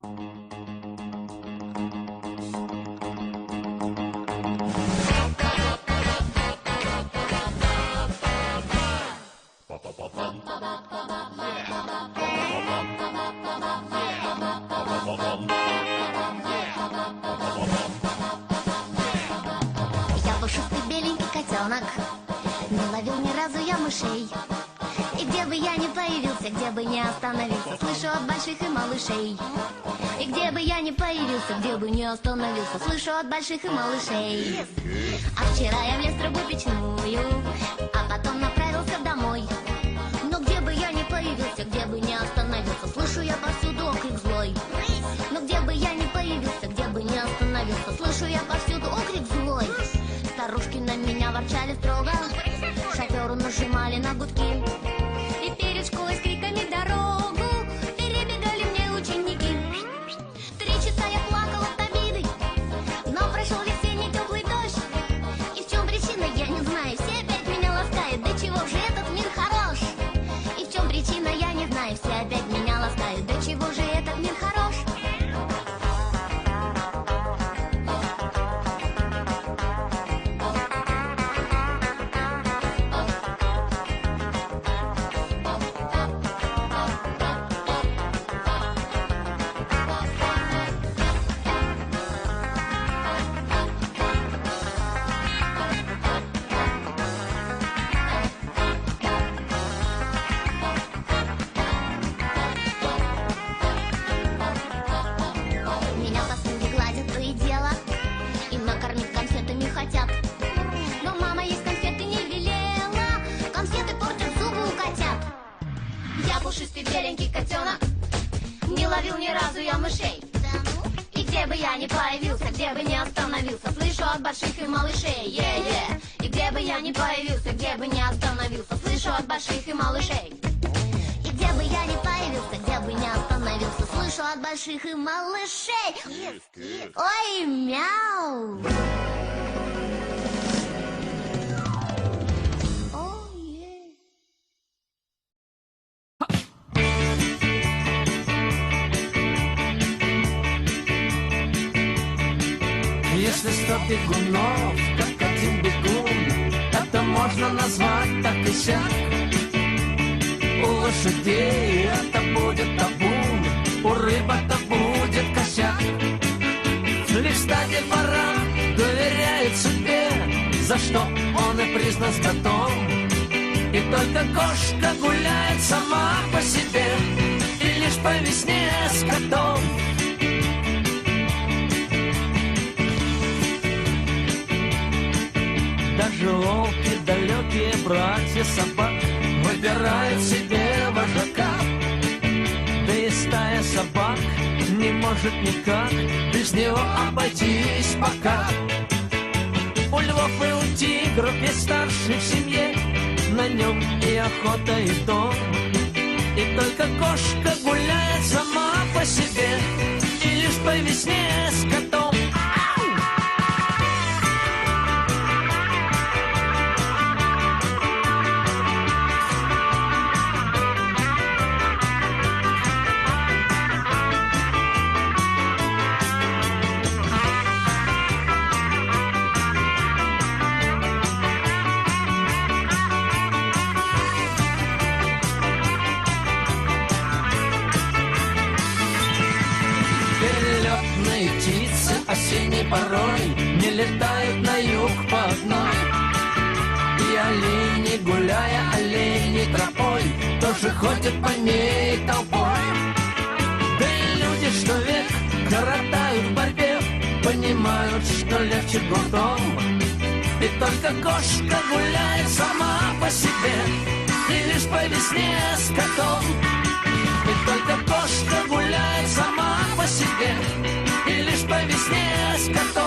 Я пушистый беленький котенок, не ловил ни разу я мышей. И где бы я ни появился, где бы ни остановился, слышу от больших и малышей. И где бы я ни появился, где бы ни остановился, слышу от больших и малышей. А вчера я влез в трубу печную, а потом направился домой. Но где бы я ни появился, где бы ни остановился, слышу я повсюду окрик злой. Но где бы я ни появился, где бы ни остановился, слышу я повсюду окрик злой. Старушки на меня ворчали строго, шоферу нажимали на гудки. И перед школой с криками дорогу перебегали мне ученики. 3 часа я плакала от обиды, но прошел весенний теплый дождь. И в чем причина, я не знаю, все опять меня ласкают. Да чего же этот мир хорош? И в чем причина, я не знаю, все опять меня ласкают. Да чего же этот мир хорош? Меня посуды гладят то и дело, и накормить конфетами хотят. Но мама есть конфеты не велела, конфеты портят зубы у котят. Я пушистый беленький котенок, не ловил ни разу я мышей. И где бы я ни появился, где бы ни остановился, слышу от больших и малышей. И где бы я ни появился, где бы ни остановился, слышу от больших и малышей. И где бы я ни появился, где бы ни остановился, слышу от больших и малышей. Ой, мяу. Если 100 бегунов, как один бегун, это можно назвать так и сяк. У лошадей это будет табун, у рыб это будет косяк. Лишь стадия баран доверяет судьбе, за что он и признан скотом. И только кошка гуляет сама по себе, и лишь по весне с котом. Даже волки, далекие братья собак, выбирают себе вожака. Да и стая собак не может никак без него обойтись пока. У львов и у тигров есть старший в семье, на нем и охота, и дом. И только кошка гуляет сама по себе, и лишь по весне с котом. Птицы осенней порой не летают на юг по одной. И олени, гуляя оленей тропой, тоже ходят по ней толпой. Да и люди, что век коротают в борьбе, понимают, что легче гуртом. И только кошка гуляет сама по себе, и лишь по весне с котом. И только кошка гуляет сама по себе, и лишь по весне с котом.